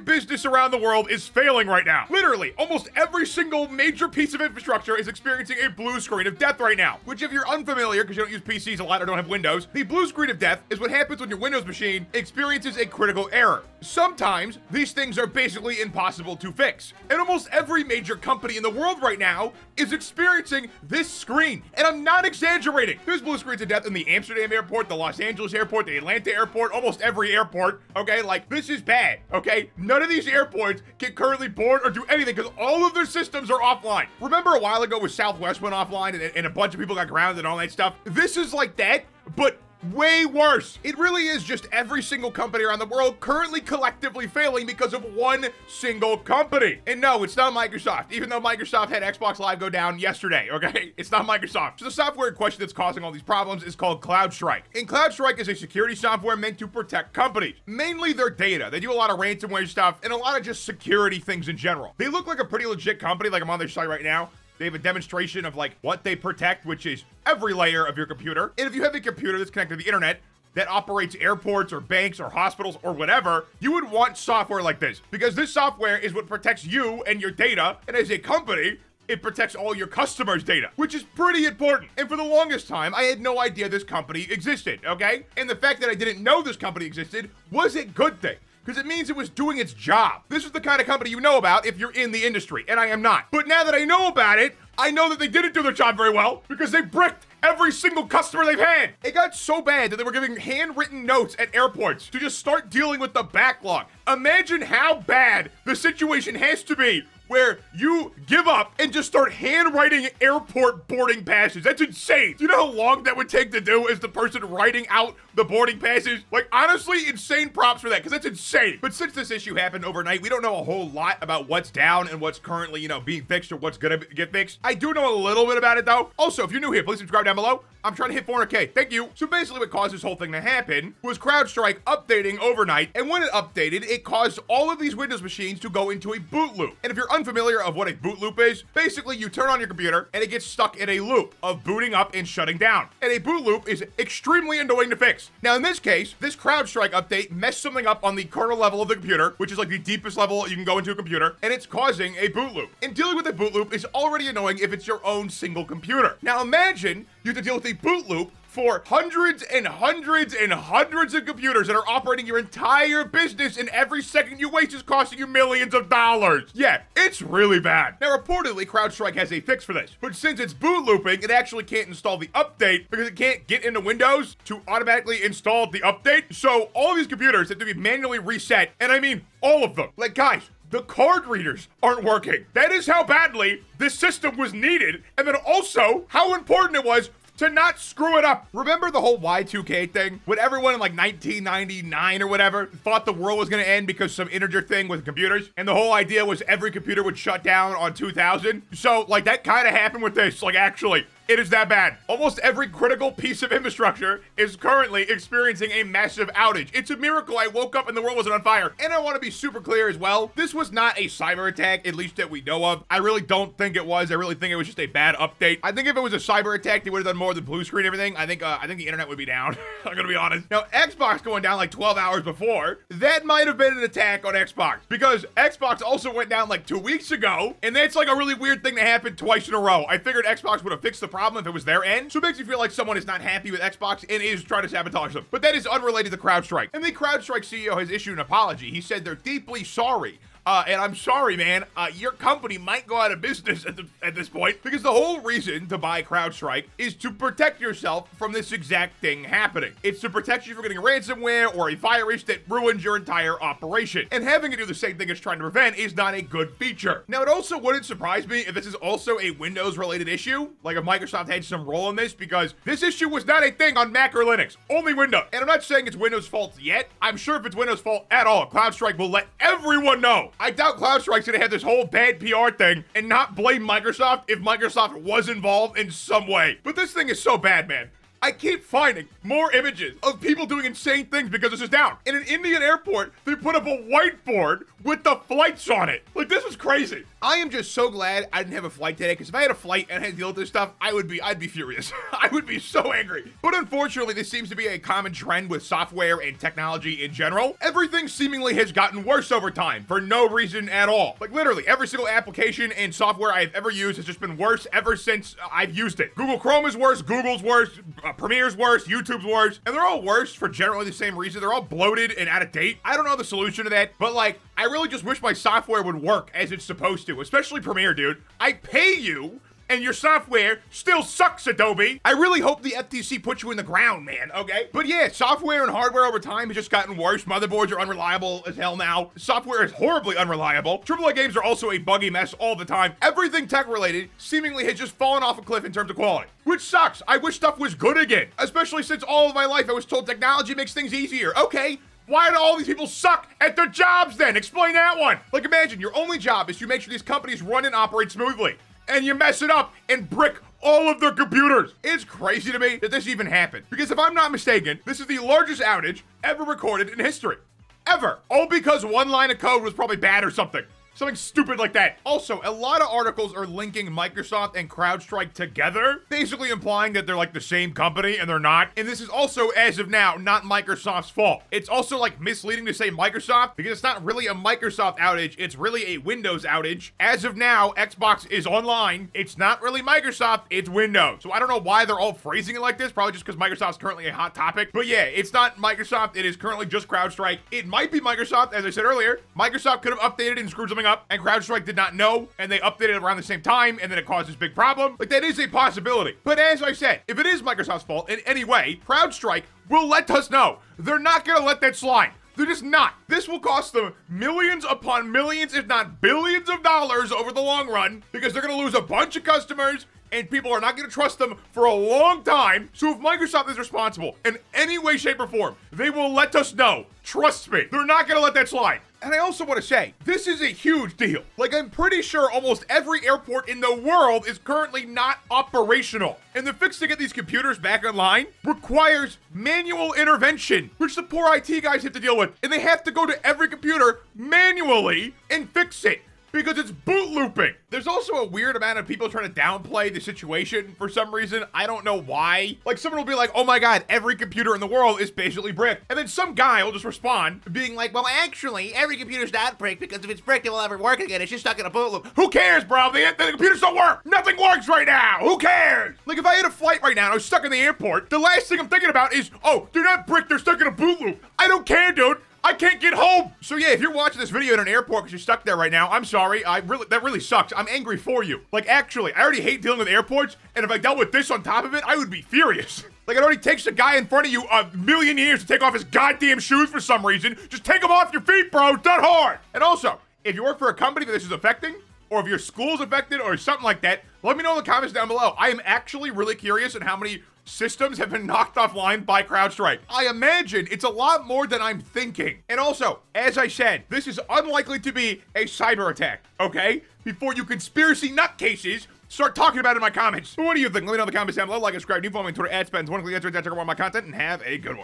business around the world is failing right now. Literally, almost every single major piece of infrastructure is experiencing a blue screen of death right now, which if you're unfamiliar, because you don't use PCs a lot or don't have Windows, the blue screen of death is what happens when your Windows machine experiences a critical error. Sometimes these things are basically impossible to fix. And almost every major company in the world right now is experiencing this screen. And I'm not exaggerating. There's blue screens of death in the Amsterdam airport, the Los Angeles airport, the Atlanta airport, almost every airport. Okay, like this is bad. Okay, none of these airports can currently board or do anything because all of their systems are offline. Remember a while ago when Southwest went offline and a bunch of people got grounded and all that stuff? This is like that, but way worse. It really is just every single company around the world currently collectively failing because of one single company. And no, it's not Microsoft, even though Microsoft had Xbox Live go down yesterday, okay? It's not Microsoft. So the software in question that's causing all these problems is called CloudStrike. And CloudStrike is a security software meant to protect companies, mainly their data. They do a lot of ransomware stuff and a lot of just security things in general. They look like a pretty legit company, like I'm on their site right now. They have a demonstration of like what they protect, which is every layer of your computer. And if you have a computer that's connected to the internet that operates airports or banks or hospitals or whatever, you would want software like this because this software is what protects you and your data. And as a company, it protects all your customers' data, which is pretty important. And for the longest time, I had no idea this company existed, okay? And the fact that I didn't know this company existed was a good thing, because it means it was doing its job. This is the kind of company you know about if you're in the industry, and I am not. But now that I know about it, I know that they didn't do their job very well because they bricked every single customer they've had. It got so bad that they were giving handwritten notes at airports to just start dealing with the backlog. Imagine how bad the situation has to be where you give up and just start handwriting airport boarding passes. That's insane. Do you know how long that would take to do as the person writing out the boarding passes? Like, honestly, insane props for that, because that's insane. But since this issue happened overnight, we don't know a whole lot about what's down and what's currently, being fixed or what's gonna get fixed. I do know a little bit about it, though. Also, if you're new here, please subscribe down below. I'm trying to hit 400K. Thank you. So basically what caused this whole thing to happen was CrowdStrike updating overnight, and when it updated, it caused all of these Windows machines to go into a boot loop. And if you're unfamiliar of what a boot loop is, basically you turn on your computer and it gets stuck in a loop of booting up and shutting down. And a boot loop is extremely annoying to fix. Now in this case, this CrowdStrike update messed something up on the kernel level of the computer, which is like the deepest level you can go into a computer, and it's causing a boot loop. And dealing with a boot loop is already annoying if it's your own single computer. Now imagine you have to deal with a boot loop for hundreds and hundreds and hundreds of computers that are operating your entire business, and every second you waste is costing you millions of dollars. Yeah, it's really bad. Now, reportedly, CrowdStrike has a fix for this, but since it's boot looping, it actually can't install the update because it can't get into Windows to automatically install the update. So all of these computers have to be manually reset, and I mean all of them. Like, guys, the card readers aren't working. That is how badly this system was needed, and then also how important it was to not screw it up. Remember the whole Y2K thing? When everyone in like 1999 or whatever thought the world was gonna end because some integer thing with computers, and the whole idea was every computer would shut down on 2000. So like that kind of happened with this, like actually. It is that bad. Almost every critical piece of infrastructure is currently experiencing a massive outage. It's a miracle I woke up and the world wasn't on fire. And I want to be super clear as well. This was not a cyber attack, at least that we know of. I really don't think it was. I really think it was just a bad update. I think if it was a cyber attack, they would have done more than blue screen and everything. I think the internet would be down. I'm gonna be honest. Now, Xbox going down like 12 hours before, that might have been an attack on Xbox, because Xbox also went down like 2 weeks ago, and that's like a really weird thing to happen twice in a row. I figured Xbox would have fixed the problem if it was their end. So it makes me feel like someone is not happy with Xbox and is trying to sabotage them. But that is unrelated to CrowdStrike. And the CrowdStrike CEO has issued an apology. He said they're deeply sorry. And I'm sorry, man, your company might go out of business at this point, because the whole reason to buy CrowdStrike is to protect yourself from this exact thing happening. It's to protect you from getting ransomware or a virus that ruins your entire operation. And having to do the same thing as trying to prevent is not a good feature. Now, it also wouldn't surprise me if this is also a Windows-related issue, like if Microsoft had some role in this, because this issue was not a thing on Mac or Linux, only Windows. And I'm not saying it's Windows' fault yet. I'm sure if it's Windows' fault at all, CrowdStrike will let everyone know. I doubt CloudStrike's gonna have this whole bad PR thing and not blame Microsoft if Microsoft was involved in some way. But this thing is so bad, man. I keep finding more images of people doing insane things because this is down. In an Indian airport, they put up a whiteboard with the flights on it. Like, this is crazy. I am just so glad I didn't have a flight today, because if I had a flight and I had to deal with this stuff, I'd be furious. I would be so angry. But unfortunately, this seems to be a common trend with software and technology in general. Everything seemingly has gotten worse over time for no reason at all. Like, literally every single application and software I've ever used has just been worse ever since I've used it. Google Chrome is worse, Google's worse, Premiere's worse, YouTube's worse, and they're all worse for generally the same reason. They're all bloated and out of date. I don't know the solution to that, but like, I really just wish my software would work as it's supposed to, especially Premiere, dude. I pay you, and your software still sucks, Adobe. I really hope the FTC puts you in the ground, man, okay? But yeah, software and hardware over time has just gotten worse. Motherboards are unreliable as hell now. Software is horribly unreliable. AAA games are also a buggy mess all the time. Everything tech-related seemingly has just fallen off a cliff in terms of quality, which sucks. I wish stuff was good again, especially since all of my life I was told technology makes things easier. Okay. Why do all these people suck at their jobs then? Explain that one. Like, imagine your only job is to make sure these companies run and operate smoothly, and you mess it up and brick all of their computers. It's crazy to me that this even happened, because if I'm not mistaken, this is the largest outage ever recorded in history. Ever. All because one line of code was probably bad or something. Something stupid like that. Also, a lot of articles are linking Microsoft and CrowdStrike together, basically implying that they're like the same company, and they're not. And this is also, as of now, not Microsoft's fault. It's also like misleading to say Microsoft, because it's not really a Microsoft outage, it's really a Windows outage. As of now, Xbox is online. It's not really Microsoft, it's Windows. So I don't know why they're all phrasing it like this, probably just because Microsoft's currently a hot topic. But yeah, it's not Microsoft, it is currently just CrowdStrike. It might be Microsoft, as I said earlier. Microsoft could have updated and screwed something up, and CrowdStrike did not know, and they updated around the same time, and then it caused this big problem. Like, that is a possibility. But as I said, if it is Microsoft's fault in any way, CrowdStrike will let us know. They're not gonna let that slide. They're just not. This will cost them millions upon millions, if not billions of dollars over the long run, because they're gonna lose a bunch of customers, and people are not going to trust them for a long time. So if Microsoft is responsible in any way, shape, or form, they will let us know. Trust me. They're not going to let that slide. And I also want to say, this is a huge deal. Like, I'm pretty sure almost every airport in the world is currently not operational. And the fix to get these computers back online requires manual intervention, which the poor IT guys have to deal with. And they have to go to every computer manually and fix it, because it's boot looping. There's also a weird amount of people trying to downplay the situation for some reason. I don't know why. Like, someone will be like, oh my God, every computer in the world is basically bricked. And then some guy will just respond being like, well, actually, every computer's not bricked, because if it's bricked, it will never work again. It's just stuck in a boot loop. Who cares, bro? The computers don't work. Nothing works right now. Who cares? Like, if I had a flight right now and I was stuck in the airport, the last thing I'm thinking about is, oh, they're not bricked, they're stuck in a boot loop. I don't care, dude. I can't get home. So yeah, if you're watching this video in an airport because you're stuck there right now, I'm sorry. That really sucks. I'm angry for you. Like, actually, I already hate dealing with airports, and if I dealt with this on top of it, I would be furious. Like, it already takes the guy in front of you a million years to take off his goddamn shoes for some reason. Just take them off your feet, bro. It's not hard. And also, if you work for a company that this is affecting, or if your school's affected or something like that, let me know in the comments down below. I am actually really curious on how many systems have been knocked offline by CrowdStrike. I imagine it's a lot more than I'm thinking. And also, as I said, this is unlikely to be a cyber attack, okay? Before you conspiracy nutcases start talking about it in my comments. But what do you think? Let me know in the comments down below. Like and subscribe. New follow me on Twitter, @spatnz. Want to click that, check out more of my content, and have a good one.